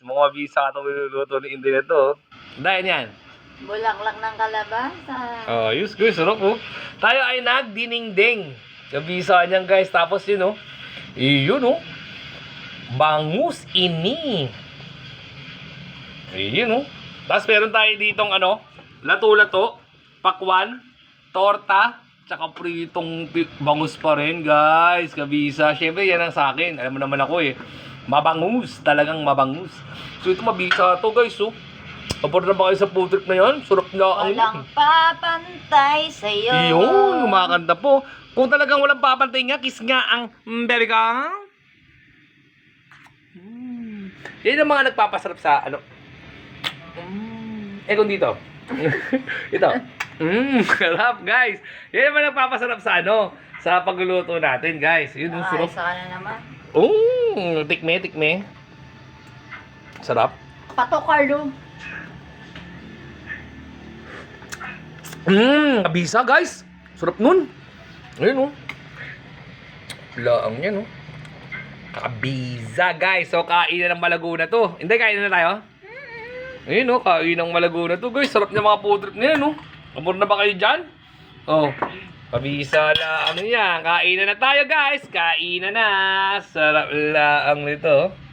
Mga mabisa itong niluluto ni Inday na to. Dahil yan. Bulaklak ng kalabasa. Oh, yus guys, sarap oh. Tayo ay nagdiningding. Nabisa niyan guys, tapos yun oh. Iyon oh. Bangus ini. Iyon oh. Tapos meron tayo ditong ano, lato-lato, pakwan, torta, tsaka pritong bangus pa rin guys, kabisa. Syempre yan ang sa akin, alam mo naman ako eh. Mabangus, talagang mabangus. So ito mabisa to guys oh. Kapag na ba kayo sa food trip na yan? Surap na ang Walang papantay sa'yo. iyon, kumakanta po. Kung talagang walang papantay nga, kiss nga ang baby ka. Yan ang mga nagpapasarap sa ano. Kung dito. Ito. Sarap guys. Yan ang mga nagpapasarap sa ano. Sa pagluluto natin guys. Yun yung Ay, sarap. isa ka na naman. Tikme. Sarap. Pato, Carlo. Kabisa guys. Sarap nun. Ayun oh. Laang yan oh. Kabisa guys. So kain na ng Malaguna to. Hindi, kain na tayo. Ayun oh, kain ng Malaguna to guys. Sarap niya mga food trip na yan oh. Amor na ba kayo dyan? Oh. Kabisa lang yan. Kain na tayo guys. Kain na. Sarap laang nito.